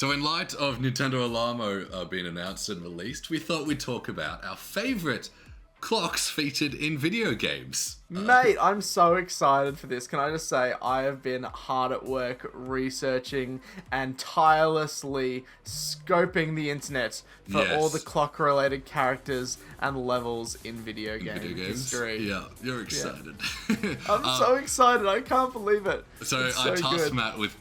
So in light of Nintendo Alamo being announced and released, we thought we'd talk about our favourite clocks featured in video games. Mate, I'm so excited for this. Can I just say, I have been hard at work researching and tirelessly scoping the internet for all the clock-related characters and levels in video game history. Yeah, you're excited. Yeah. I'm so excited. I can't believe it. So I tasked Matt with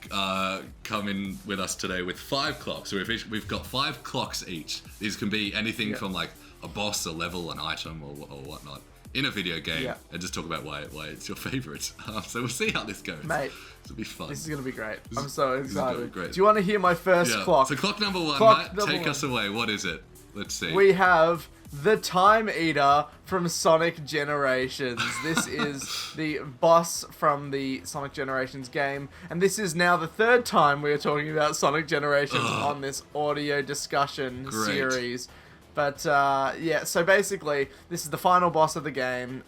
coming with us today with 5 clocks. So we've got 5 clocks each. These can be anything from like a boss, a level, an item, or whatnot in a video game, and just talk about why it's your favourite. So we'll see how this goes. Mate, it'll be fun. This is gonna be great. I'm so excited. Great. Do you want to hear my first clock? So clock number 1, Matt, take us away. What is it? Let's see. We have the Time Eater from Sonic Generations. This is the boss from the Sonic Generations game, and this is now the 3rd time we are talking about Sonic Generations on this audio discussion series. But so basically, this is the final boss of the game.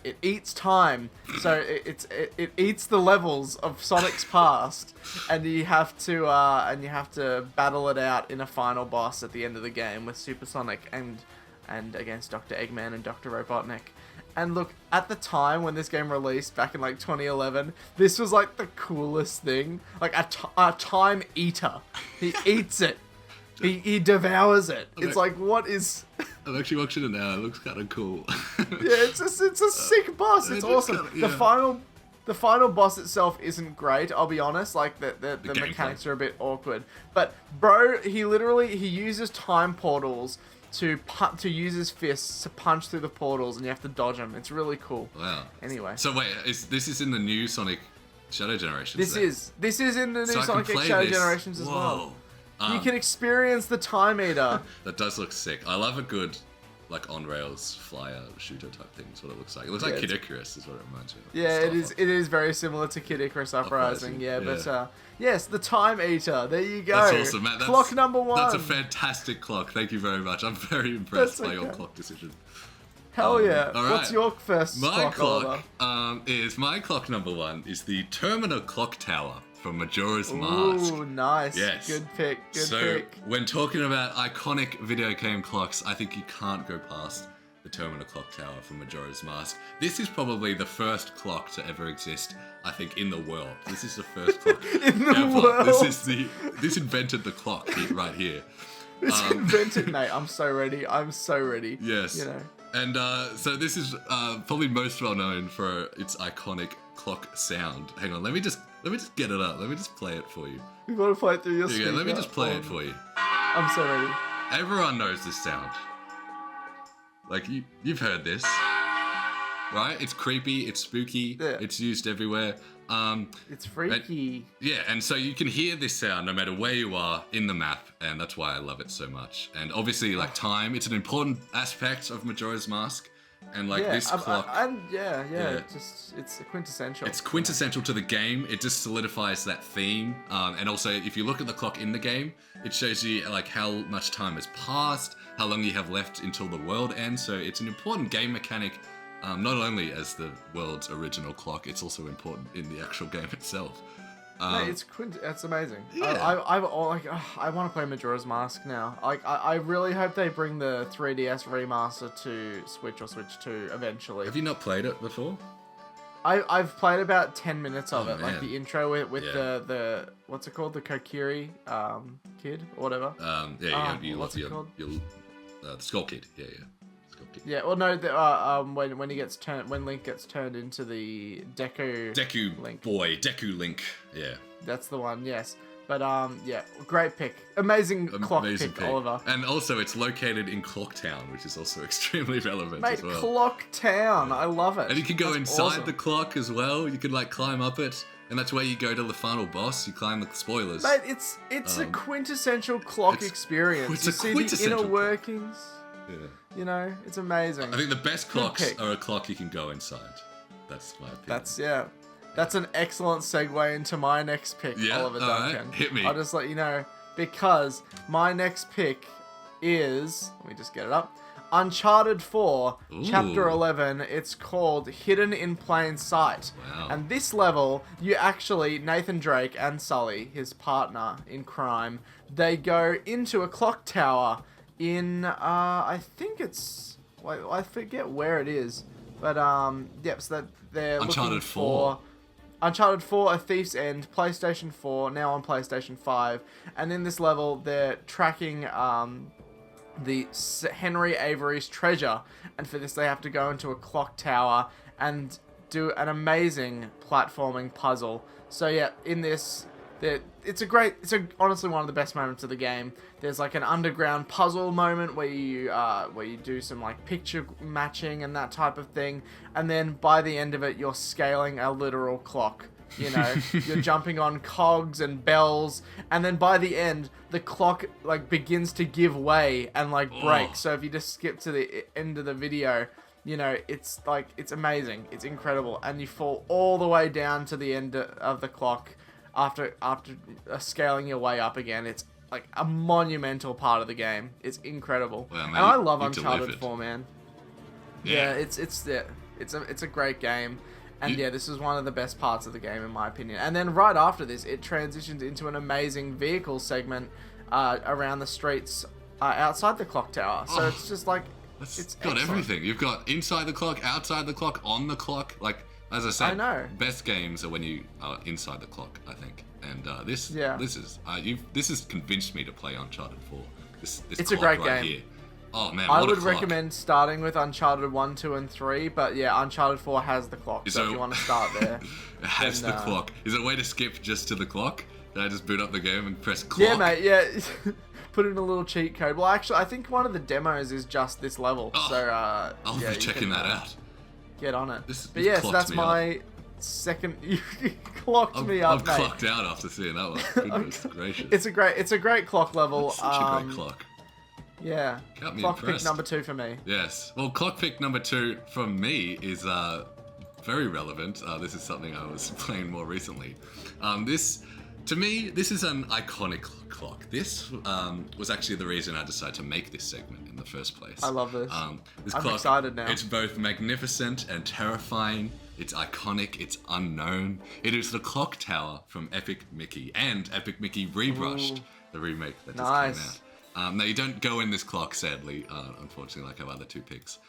It eats time, so it eats the levels of Sonic's past, and you have to battle it out in a final boss at the end of the game with Super Sonic and against Dr. Eggman and Dr. Robotnik. And look, at the time when this game released back in like 2011, this was like the coolest thing. Like a time eater. He eats it. He devours it. It's like, what is... I'm actually watching it now. It looks kind of cool. It's a sick boss. It's awesome. The final boss itself isn't great, I'll be honest. Like, the mechanics are a bit awkward. But, bro, he uses time portals to use his fists to punch through the portals, and you have to dodge them. It's really cool. Wow. Anyway. So wait, this is in the new Sonic Shadow Generations? This is in the new Sonic Shadow Generations as well. You can experience the Time Eater. That does look sick. I love a good, like, on-rails flyer shooter type thing. That's what it looks like. It looks like Kid Icarus is what it reminds me of. Yeah, it is very similar to Kid Icarus Uprising. But yes, the Time Eater. There you go. That's awesome, Matt. Clock number 1. That's a fantastic clock. Thank you very much. I'm very impressed by your clock decision. Hell yeah. All right. What's your first clock, Oliver? My clock number 1 is the Terminal Clock Tower from Majora's Mask. Ooh, nice. Yes. Good pick. So, when talking about iconic video game clocks, I think you can't go past the Terminal Clock Tower from Majora's Mask. This is probably the first clock to ever exist, I think, in the world. This is the first clock in the world. This invented the clock right here. It's invented, mate. I'm so ready. Yes. You know. And so this is probably most well known for its iconic clock sound. Hang on, let me just get it up. Let me just play it for you. You want to play it through your speaker? Yeah, let me just play it for you. I'm so ready. Everyone knows this sound. Like, you've heard this, right? It's creepy, it's spooky, it's used everywhere. It's freaky. And so you can hear this sound no matter where you are in the map, and that's why I love it so much. And obviously, like, time, it's an important aspect of Majora's Mask. And like this clock, it's quintessential. It's quintessential to the game. It just solidifies that theme. And also, if you look at the clock in the game, it shows you like how much time has passed, how long you have left until the world ends. So it's an important game mechanic, not only as the world's original clock, it's also important in the actual game itself. Mate, it's amazing. Yeah. I want to play Majora's Mask now. I really hope they bring the 3DS remaster to Switch or Switch 2 eventually. Have you not played it before? I've played about 10 minutes of it, man. like the intro with the what's it called, the Kokiri kid or whatever. What's it called? The Skull Kid. Yeah. Yeah, well, no, when Link gets turned into the Deku Link. Yeah, that's the one. Yes, but great pick, amazing clock pick, Oliver. And also, it's located in Clock Town, which is also extremely relevant. Mate, as well. Clock Town, I love it. And you can go inside the clock as well. You can like climb up it. And that's where you go to the final boss. You climb the spoilers. Mate, it's a quintessential clock experience. You see the inner workings. Yeah. You know, it's amazing. I think the best clocks are a clock you can go inside. That's my opinion. That's an excellent segue into my next pick, Oliver Duncan. Right. Hit me. I'll just let you know, because my next pick is... Let me just get it up. Uncharted 4, Ooh. Chapter 11, it's called Hidden in Plain Sight. Wow. And this level, you actually, Nathan Drake and Sully, his partner in crime, they go into a clock tower in, I think it's, I forget where it is, but, yep, so they're Uncharted looking 4. for... Uncharted 4, A Thief's End, PlayStation 4, now on PlayStation 5. And in this level, they're tracking the Henry Avery's treasure. And for this, they have to go into a clock tower and do an amazing platforming puzzle. So yeah, in this, it's honestly one of the best moments of the game. There's like an underground puzzle moment where you do some like picture matching and that type of thing, and then by the end of it, you're scaling a literal clock. You know, you're jumping on cogs and bells, and then by the end, the clock like begins to give way and like break. So if you just skip to the end of the video, you know, it's amazing, it's incredible, and you fall all the way down to the end of the clock after scaling your way up again. It's like a monumental part of the game. It's incredible. Well, man, and I love you Uncharted delivered. 4, man. Yeah. It's a great game. And yeah, this is one of the best parts of the game in my opinion. And then right after this, it transitions into an amazing vehicle segment around the streets outside the clock tower. So it's just like, it's got excellent. everything. You've got inside the clock, outside the clock, on the clock. Like, as I said, I know. best games are when you are inside the clock, I think. And this has convinced me to play Uncharted 4. This It's a clock great right game. here. Oh man, I what would a clock. recommend starting with Uncharted 1, 2, and 3, but yeah, Uncharted 4 has the clock, so if you want to start there. It has then, the clock. Is it a way to skip just to the clock? Did I just boot up the game and press clock? Yeah, mate, yeah. Put in a little cheat code. Well, actually, I think one of the demos is just this level, so I'll yeah, be checking that out. Get on it. This Yes, clocked that's me my second... You clocked me up, I've mate. clocked out after seeing that one. Goodness gracious. It's a great clock level. It's such a great clock. Yeah. Got me Clock pick impressed. number 2 for me. Yes. Well, clock pick number 2 from me is very relevant. This is something I was playing more recently. To me, this is an iconic clock. This was actually the reason I decided to make this segment in the first place. I love this. This I'm clock, excited now. It's both magnificent and terrifying. It's iconic. It's unknown. It is the clock tower from Epic Mickey and Epic Mickey Rebrushed, the remake that just came out. Now, you don't go in this clock, sadly, unfortunately, like our other 2 picks.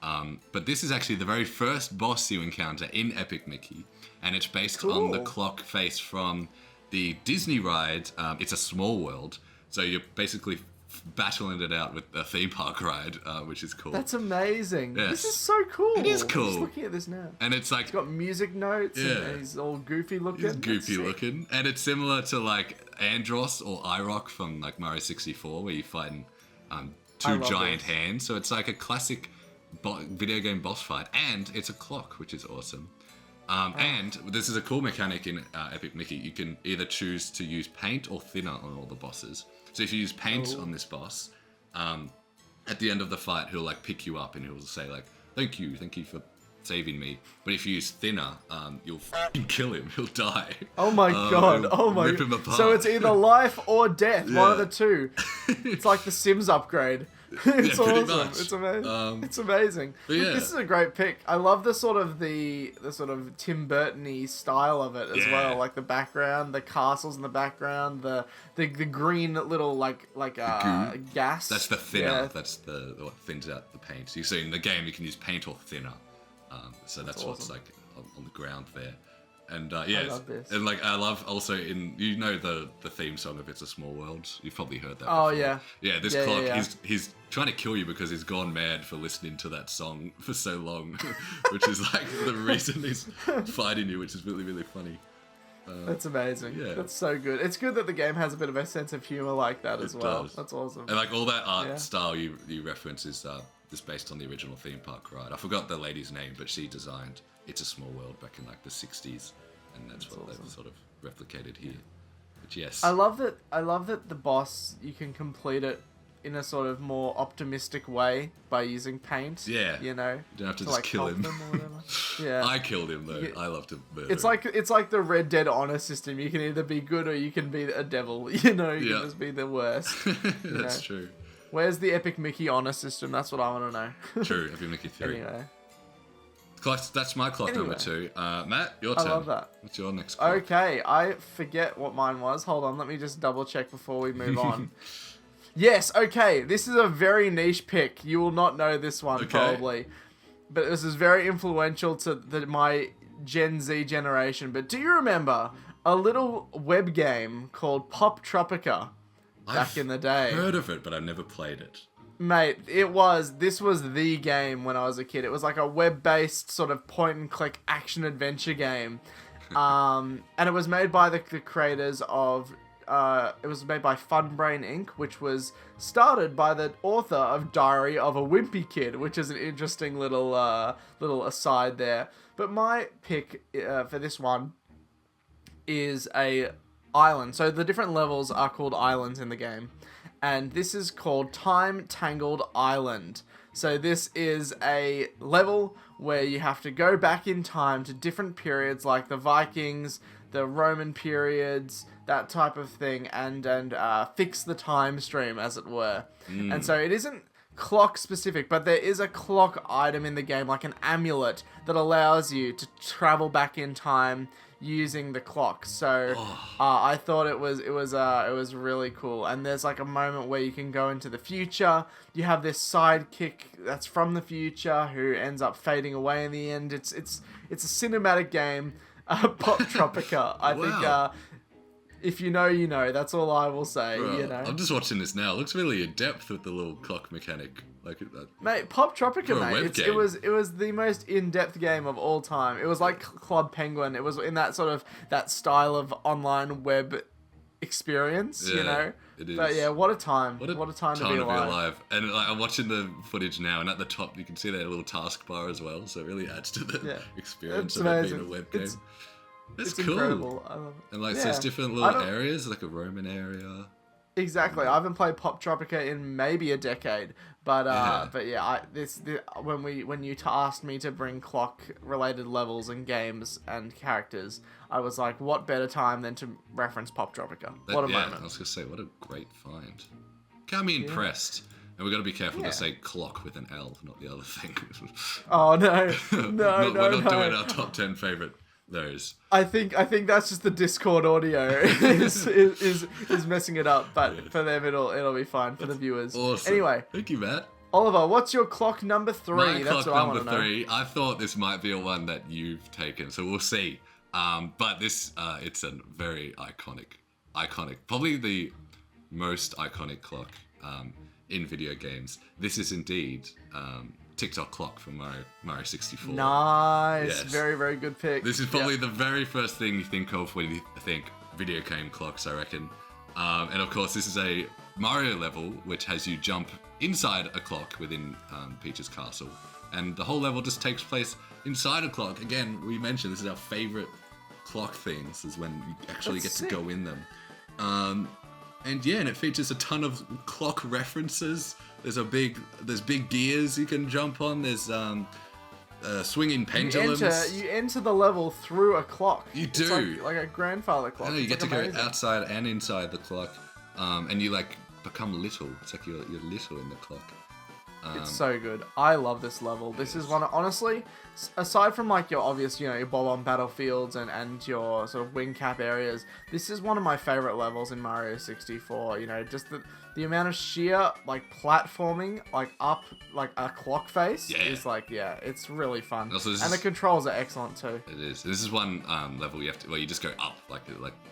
But this is actually the very first boss you encounter in Epic Mickey, and it's based on the clock face from the Disney ride, It's a Small World. So you're basically battling it out with a theme park ride, which is cool. That's amazing. Yes. This is so cool. It is I'm cool. just looking at this now. And it's like... It's got music notes, and he's all goofy looking. He's goofy looking. And it's similar to like Andros or Iroc from like Mario 64, where you fight in 2 giant hands. So it's like a classic video game boss fight. And it's a clock, which is awesome. And this is a cool mechanic in Epic Mickey. You can either choose to use paint or thinner on all the bosses. So if you use paint on this boss, at the end of the fight, he'll like pick you up and he'll say like, thank you for saving me. But if you use thinner, you'll f***ing kill him. He'll die. Oh my god. Oh my rip him apart. So it's either life or death. Yeah. One of the 2. It's like the Sims upgrade. It's pretty awesome. much. It's amazing. It's amazing. but yeah. This is a great pick. I love the sort of Tim Burton-y style of it as well. Like the background, the castles in the background, the green little like gas. That's the thinner. Yeah. That's what thins out the paint. So you see in the game you can use paint or thinner. So that's awesome. what's like on the ground there. And I love this. and like I love also the theme song of It's a Small World. You've probably heard that. Oh before. yeah. Yeah, this Yeah, clock. yeah. He's trying to kill you because he's gone mad for listening to that song for so long, which is like the reason he's fighting you, which is really really funny. That's amazing. Yeah. That's so good. It's good that the game has a bit of a sense of humor like that as well. does. That's awesome. And like all that art Yeah. style you reference is based on the original theme park ride. I forgot the lady's name, but she designed It's a Small World back in like the 60s, and that's what awesome. they've sort of replicated here. But yes, I love that the boss, you can complete it in a sort of more optimistic way by using paint. Yeah. You know? You don't have to to, just like, kill help him. them or whatever. Yeah. I killed him though. Yeah. I love to murder. It's like the Red Dead honor system. You can either be good or you can be a devil. You know, you Yeah. can just be the worst. That's know. true. Where's the Epic Mickey honor system? That's what I want to know. True, Epic Mickey 3. Anyway. That's my clock number 2. Matt, your turn. I love that. What's your next clock? Okay, I forget what mine was. Hold on, let me just double check before we move on. Yes, okay, this is a very niche pick. You will not know this one, probably. But this is very influential to my Gen Z generation. But do you remember a little web game called Pop Tropica back in the day? I've heard of it, but I've never played it. Mate, this was the game when I was a kid. It was like a web-based sort of point-and-click action-adventure game. And it was made by the creators of... it was made by Funbrain Inc., which was started by the author of Diary of a Wimpy Kid, which is an interesting little aside there. But my pick for this one is a island. So the different levels are called islands in the game. And this is called Time Tangled Island. So this is a level where you have to go back in time to different periods like the Vikings, the Roman periods, that type of thing, and fix the time stream, as it were. And so it isn't clock specific, but there is a clock item in the game, like an amulet, that allows you to travel back in time using the clock. So I thought it was really cool. And there's like a moment where you can go into the future. You have this sidekick that's from the future who ends up fading away in the end. It's a cinematic game. Pop Tropica. I think if you know, you know. That's all I will say. Bro, you know. I'm just watching this now. It looks really in depth with the little clock mechanic. Like, mate, Pop Tropica, mate. It was the most in-depth game of all time. It was like Club Penguin. It was in that sort of that style of online web experience. You know. It is. But yeah, what a time! What a time to be alive. And like, I'm watching the footage now, and at the top you can see that little taskbar as well. So it really adds to the experience of it being a web game. It's cool. Incredible. I love it. And like, so there's different little areas, like a Roman area. Exactly. I haven't played Pop Tropica in maybe a decade, but when you asked me to bring clock related levels and games and characters, I was like, what better time than to reference Pop Tropica? What a moment! I was gonna say, what a great find. Can't be impressed. And we've got to be careful to say clock with an L, not the other thing. Oh no, no, we're not doing our top 10 favorite. Those. I think that's just the Discord audio is messing it up, but for them it'll be fine for the viewers. Awesome. Anyway, thank you, Matt. Oliver, what's your clock number 3? My That's clock what number I want to know. 3. I thought this might be a one that you've taken, so we'll see. But this it's a very iconic, probably the most iconic clock in video games. This is indeed TikTok clock from Mario 64. Nice. Yes. Very, very good pick. This is probably the very first thing you think of when you think video game clocks, I reckon. And of course, this is a Mario level, which has you jump inside a clock within Peach's castle. And the whole level just takes place inside a clock. Again, we mentioned this is our favorite clock things, is when you actually get to go in them. And it features a ton of clock references. There's big gears you can jump on. There's swinging pendulums. You enter the level through a clock. You do. It's like a grandfather clock. I know, you get to amazing. go outside and inside the clock, and you like become little. It's like you're little in the clock. It's so good. I love this level. This is one, honestly, aside from like your obvious, your Bob-on battlefields and your sort of wing cap areas, this is one of my favorite levels in Mario 64. Just the amount of sheer like platforming like up like a clock face is like it's really fun. Also, and the controls are excellent too. It is. This is one level you have to you just go up like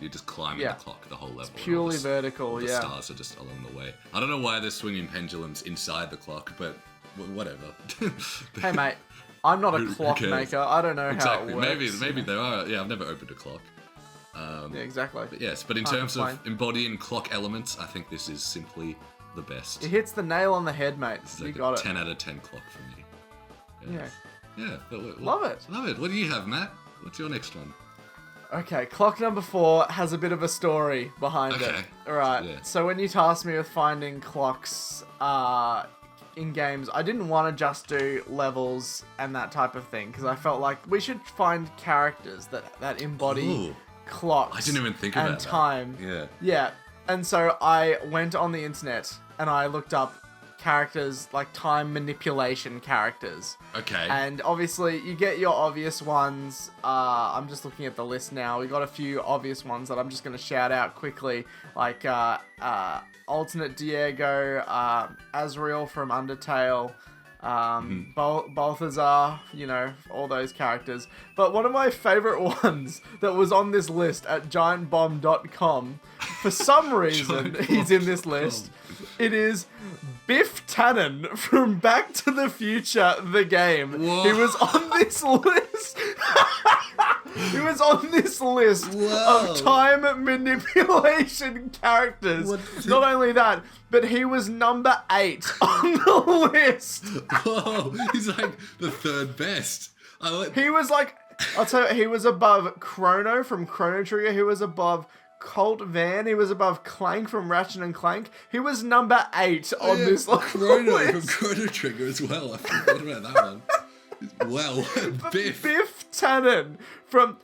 you just climb the clock the whole level. It's purely vertical. The stars are just along the way. I don't know why there's swinging pendulums inside the clock, but whatever. Hey mate, I'm not a clock maker. I don't know how it works. Maybe there are. Yeah, I've never opened a clock. Exactly. But in terms of embodying clock elements, I think this is simply the best. It hits the nail on the head, mate. You got it. 10 out of 10 clock for me. Yes. Yeah. Love it. Love it. What do you have, Matt? What's your next one? Okay, clock number 4 has a bit of a story behind it. Alright, so when you tasked me with finding clocks in games, I didn't want to just do levels and that type of thing, because I felt like we should find characters that embody clocks. I didn't even think about and time. that. Yeah. And so I went on the internet and I looked up characters, like time manipulation characters. Okay. And obviously, you get your obvious ones. I'm just looking at the list now. We got a few obvious ones that I'm just going to shout out quickly, like Alternate Diego, Azrael from Undertale, Balthazar, you know, all those characters. But one of my favorite ones that was on this list at giantbomb.com, for some reason, he's in this list. It is Biff Tannen from Back to the Future, the game. Whoa. He was on this list. He was on this list of time manipulation characters. Not only that, but he was number 8 on the list. Whoa, he's like the third best. He was like, I'll tell you, he was above Chrono from Chrono Trigger. He was above Colt Van. He was above Clank from Ratchet and Clank. He was number 8 on this Chrono list. from Chrono Trigger as well. I forgot about that one. Well, Biff Tannen from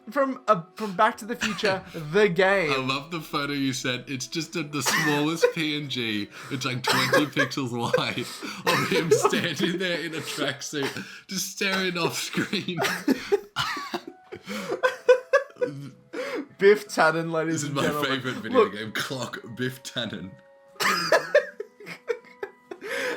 Back to the Future, the game. I love the photo you sent. It's just the smallest PNG. It's like 20 pixels wide of him standing there in a tracksuit, just staring off screen. Biff Tannen, ladies This is and my gentlemen. favorite video game. Clock Biff Tannen.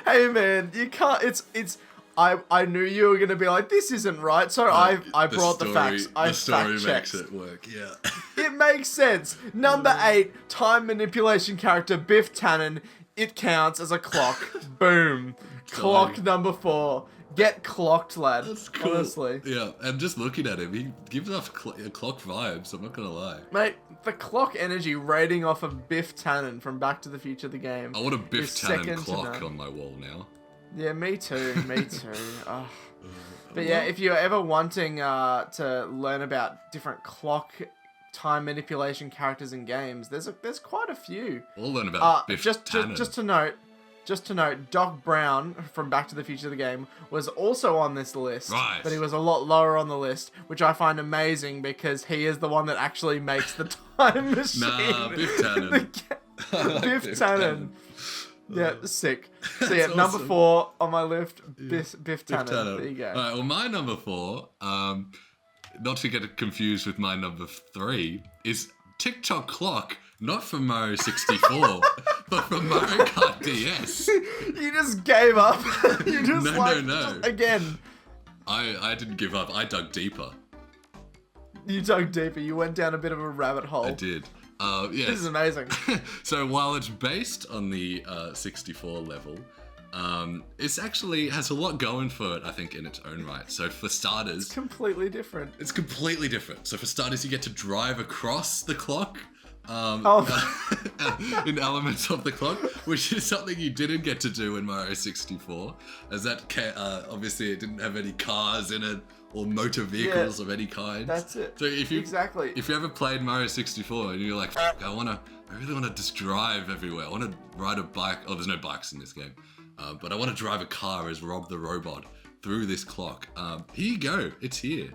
Hey man, you can't. It's. I knew you were gonna be like, this isn't right, so I brought the facts. I The story fact makes checked. it work. Yeah. It makes sense. Number 8, time manipulation character Biff Tannen. It counts as a clock. Boom. Clock number 4. Get clocked, lad. That's cool. Honestly. Yeah, and just looking at him, he gives off clock vibes. I'm not gonna lie. Mate, the clock energy rating off of Biff Tannen from Back to the Future, the game. I want a Biff is Tannen second to clock none. on my wall now. Yeah, me too. Me too. Oh. But yeah, if you're ever wanting to learn about different clock time manipulation characters in games, there's quite a few. We'll learn about Biff Tannen. Just to note, Doc Brown from Back to the Future the game was also on this list, Right. but he was a lot lower on the list, which I find amazing because he is the one that actually makes the time machine. Nah, Biff Tannen. Biff Tannen. Yeah, sick. So yeah, That's number awesome. 4 on my list, Biff Biff Tannen. Tannen. There you go. All right, well, my number 4, not to get it confused with my number 3, is TikTok Clock, not from Mario 64, but from Mario Kart DS. You just gave up. You just No. just, again. I didn't give up. I dug deeper. You dug deeper. You went down a bit of a rabbit hole. I did. Yes. This is amazing. So while it's based on the 64 level, it's actually has a lot going for it, I think, in its own right. So for starters, Completely different. it's completely different. So for starters, you get to drive across the clock. In elements of the clock, which is something you didn't get to do in Mario 64, as that obviously it didn't have any cars in it or motor vehicles of any kind. That's it. So if you Exactly. ever played Mario 64 and you're like, "Fuck, I really want to just drive everywhere. I want to ride a bike." Oh, there's no bikes in this game, but I want to drive a car as Rob the Robot through this clock. Here you go. It's here.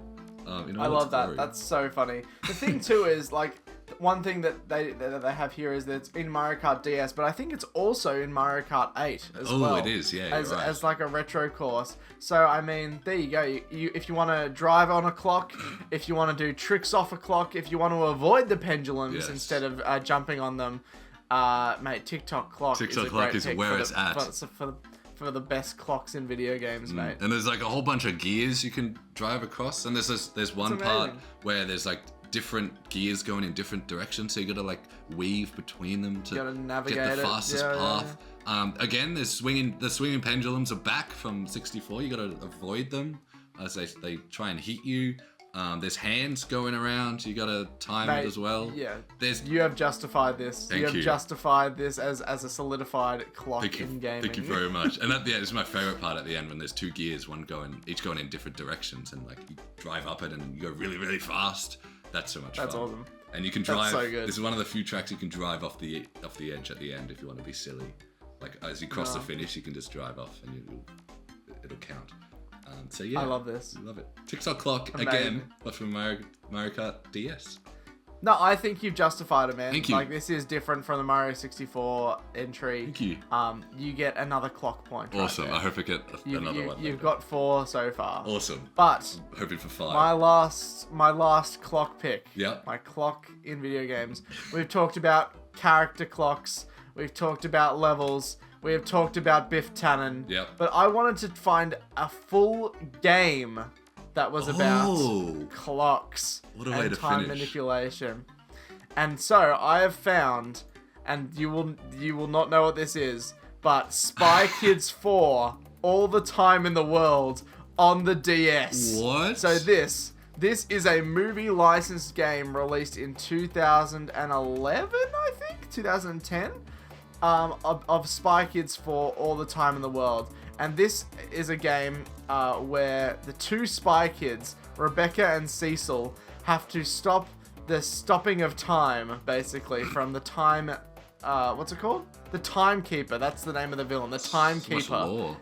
I love that. That's so funny. The thing too is like one thing that they have here is that it's in Mario Kart DS, but I think it's also in Mario Kart 8 as well. Oh, it is. Yeah, as, you're right. as like a retro course. So I mean, there you go. You if you want to drive on a clock, if you want to do tricks off a clock, if you want to avoid the pendulums Yes. instead of jumping on them, mate, TikTok Clock. TikTok is a Clock great is pick where for it's the, at. for the best clocks in video games, mate. And there's like a whole bunch of gears you can drive across, and there's one part amazing. where there's like different gears going in different directions, so you gotta like weave between them to gotta navigate get the it. fastest Yeah, yeah, path. Again, the swinging pendulums are back from 64. You gotta avoid them as they try and hit you. There's hands going around. You gotta time Mate, it as well. Yeah. There's You have justified this. Thank you have you. justified this as a solidified clock in gaming. Thank you very much. And at the end, it's my favorite part at the end when there's 2 gears, each going in different directions, and like you drive up it and you go really, really fast. That's so much fun. That's awesome. And you can drive. so good. This is one of the few tracks you can drive off the edge at the end if you want to be silly. Like as you cross the finish, you can just drive off and it'll count. So yeah, I love this. I love it. TikTok Clock Amazing. again, but from Mario Kart DS. No, I think you've justified it, man. Thank you. Like, this is different from the Mario 64 entry. Thank you. You get another clock point. Awesome. Right I hope I get another one. You've got 4 so far. Awesome. But I'm hoping for 5. my last clock pick. Yep. My clock in video games. We've talked about character clocks. We've talked about levels. We've talked about Biff Tannen. Yep. But I wanted to find a full game that was about clocks What a way and to time finish. manipulation. And so I have found, and you will not know what this is, but Spy Kids 4, All the Time in the World on the DS. What? So this is a movie licensed game released in 2011, I think, 2010, of Spy Kids 4, All the Time in the World. And this is a game where the 2 Spy Kids, Rebecca and Cecil, have to stop the stopping of time, basically, from the time... what's it called? The Timekeeper. That's the name of the villain. The Timekeeper. Much lore.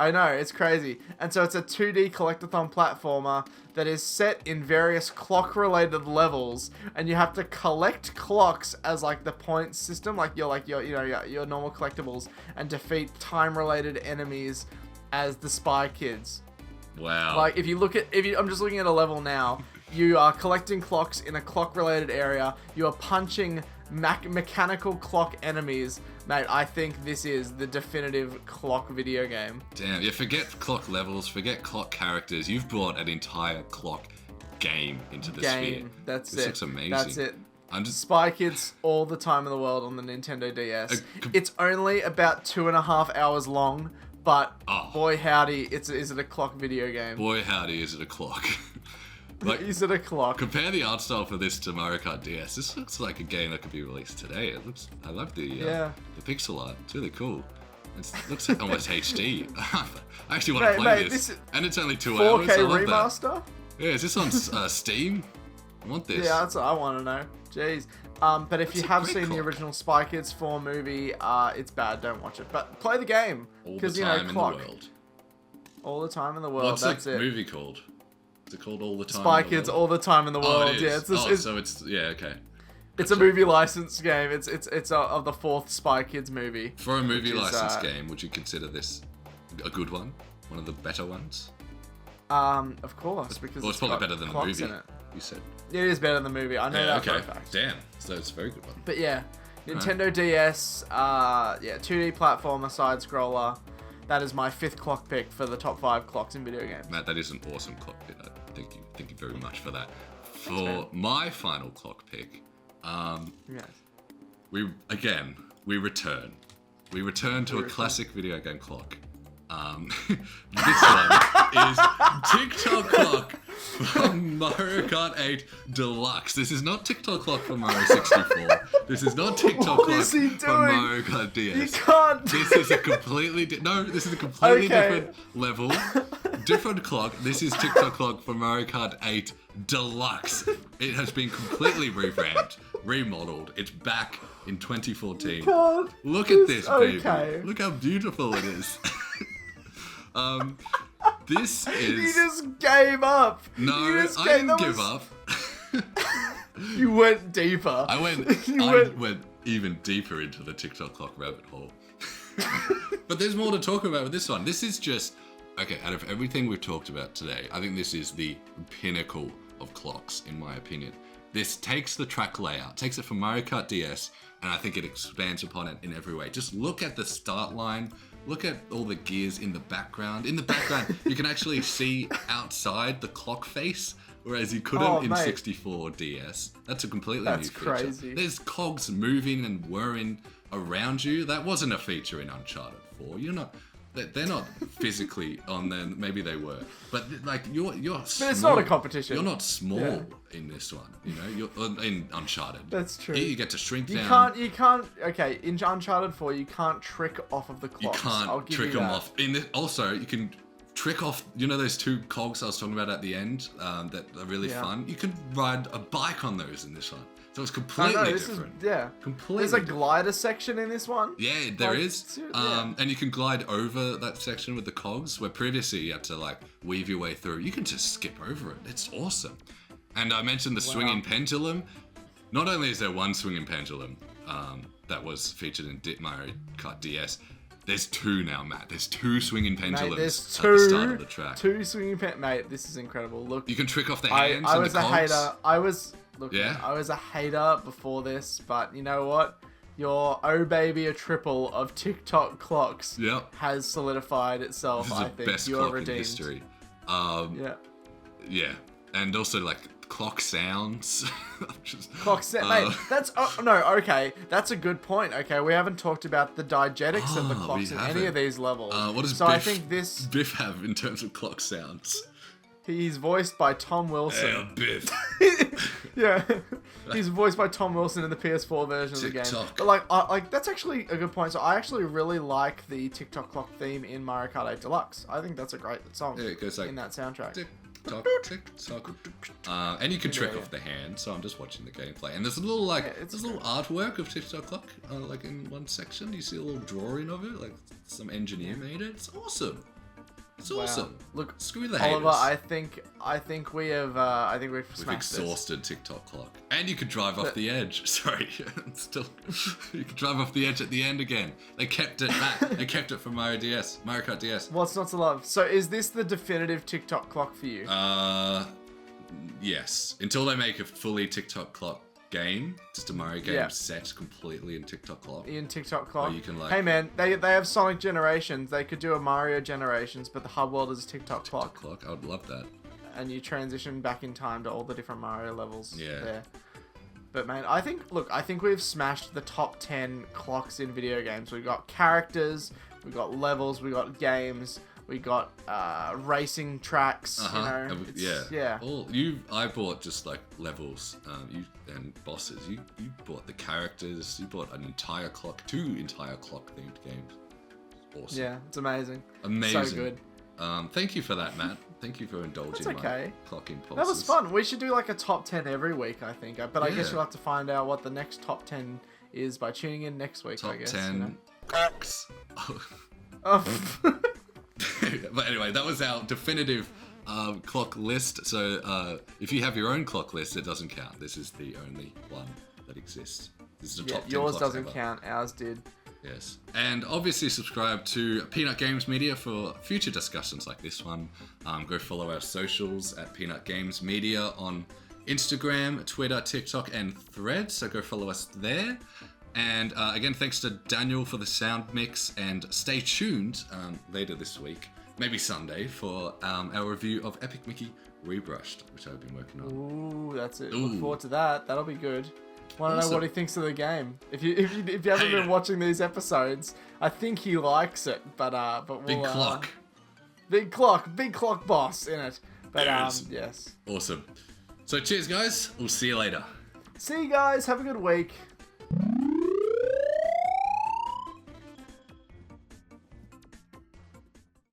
I know, it's crazy. And so it's a 2D collectathon platformer that is set in various clock-related levels, and you have to collect clocks as like the point system, like your normal collectibles, and defeat time-related enemies as the Spy Kids. Wow. Like if you I'm just looking at a level now. You are collecting clocks in a clock-related area. You are punching mechanical clock enemies. Mate, I think this is the definitive clock video game. Damn, yeah, forget clock levels, forget clock characters. You've brought an entire clock game into the sphere. That's this it. looks amazing. That's it. I'm just... Spy Kids All the Time in the World on the Nintendo DS. It's only about 2.5 hours long, but boy howdy, is it a clock video game. Boy howdy, is it a clock. Like, is it a clock? Compare the art style for this to Mario Kart DS. This looks like a game that could be released today. I love the pixel art. It's really cool. It looks like almost HD. I actually want to play this. And it's only 2 hours. 4K remaster? Yeah, is this on Steam? I want this. Yeah, that's what I want to know. Jeez. But if you have seen the original Spy Kids 4 movie, it's bad. Don't watch it. But play the game. All the time in the world. All the time in the world. What's that's the it. movie called? Is it called All the Time? Spy Kids All the Time in the World. It is. Yeah, okay. It's a movie licensed game. It's of the 4th Spy Kids movie. For a movie licensed game, would you consider this a good one? One of the better ones? Of course, because it's probably better than the movie. In it. You said. It is better than the movie. I know that for a fact. Damn. So it's a very good one. But yeah, Nintendo DS, 2D platformer side scroller. That is my 5th clock pick for the top 5 clocks in video games. That is an awesome clock pick. Thank you very much for that. For my final clock pick, we return. We return to a classic video game clock. This one is TikTok Clock from Mario Kart 8 Deluxe. This is not TikTok Clock from Mario 64. This is not TikTok Clock from Mario Kart DS. You can't. This is a completely different level, different clock. This is TikTok Clock from Mario Kart 8 Deluxe. It has been completely revamped, remodeled. It's back in 2014. Look at this, baby. Look how beautiful it is. This is... You just gave up. No, I didn't give up. You went deeper. I went even deeper into the TikTok Clock rabbit hole. But there's more to talk about with this one. This is just... Okay, out of everything we've talked about today, I think this is the pinnacle of clocks, in my opinion. This takes the track layout, takes it from Mario Kart DS, and I think it expands upon it in every way. Just look at the start line. Look at all the gears in the background. In the background, you can actually see outside the clock face, whereas you couldn't in 64 DS. That's a completely new feature. That's crazy. There's cogs moving and whirring around you. That wasn't a feature in Uncharted 4. They're not physically on there. Maybe they were, but like you're small. But it's not a competition. You're not small in this one. You know, you're in Uncharted. That's true. Here you get to shrink down. You can't. Okay, in Uncharted 4, you can't trick off of the clocks. You can't trick them off. Also, you can trick off. You know those 2 cogs I was talking about at the end that are really fun. You can ride a bike on those in this one. So it's completely different. Completely. There's a glider section in this one. Yeah, there is. And you can glide over that section with the cogs, where previously you had to like weave your way through. You can just skip over it. It's awesome. And I mentioned the swinging pendulum. Not only is there one swinging pendulum that was featured in Mario Kart DS, there's two now, Matt. There's two swinging pendulums at the start of the track. Two swinging Mate, this is incredible. Look, you can trick off the hands I and was the a cogs. hater. I was a hater before this, but you know what? Your oh baby a triple of TikTok clocks has solidified itself. This is I the think best you are clock in redeemed. history. Yeah. And also like clock sounds. Clock set, mate. That's okay. That's a good point. Okay, we haven't talked about the diegetics of the clocks in any of these levels. What does I think Biff have in terms of clock sounds? He's voiced by Tom Wilson. Hey, Biff. Yeah, he's voiced by Tom Wilson in the PS4 version of the game. But like that's actually a good point. So I actually really like the TikTok clock theme in Mario Kart 8 Deluxe. I think that's a great song it goes like in that soundtrack. Tick tock. And you can trick off the hand. So I'm just watching the gameplay, and there's a little there's a little artwork of TikTok clock. Like in one section, you see a little drawing of it. Like some engineer made it. It's awesome. It's awesome. Look, screw the Oliver, haters. I think we've We've exhausted TikTok clock, and you could drive off the edge. Sorry, you could drive off the edge at the end again. They kept it back. They kept it from Mario Kart DS. What's not to love? So is this the definitive TikTok clock for you? Yes. Until they make a fully TikTok clock game, just a Mario game set completely in TikTok clock. In TikTok clock. Or you can hey man, they have Sonic Generations. They could do a Mario Generations, but the hub world is a TikTok clock. I would love that. And you transition back in time to all the different Mario levels there. But man, I think we've smashed the top 10 clocks in video games. We've got characters, we've got levels, we've got games, we got racing tracks. You know, I bought just like levels, and bosses. You bought the characters. You bought an entire clock, 2 entire clock themed games. Awesome. Yeah, it's amazing. Amazing. So good. Thank you for that, Matt. Thank you for indulging my clock impulses. That was fun. We should do like a top 10 every week, I think. But I guess you'll have to find out what the next top 10 is by tuning in next week. Top I guess. 10 CLOCKS. But anyway, that was our definitive clock list. So if you have your own clock list, it doesn't count. This is the only one that exists. This is the top 10 yours clocks doesn't ever. count. Ours did. Yes. And obviously subscribe to Peanut Games Media for future discussions like this one. Go follow our socials at Peanut Games Media on Instagram, Twitter, TikTok, and Threads. So go follow us there. And again, thanks to Daniel for the sound mix. And stay tuned later this week, maybe Sunday, for our review of Epic Mickey Rebrushed, which I've been working on. Ooh, that's it. Look forward to that. That'll be good. Want to know what he thinks of the game? If you haven't been watching these episodes, I think he likes it. But we'll, big clock boss in it. But yes. Awesome. So cheers, guys. We'll see you later. See you guys. Have a good week.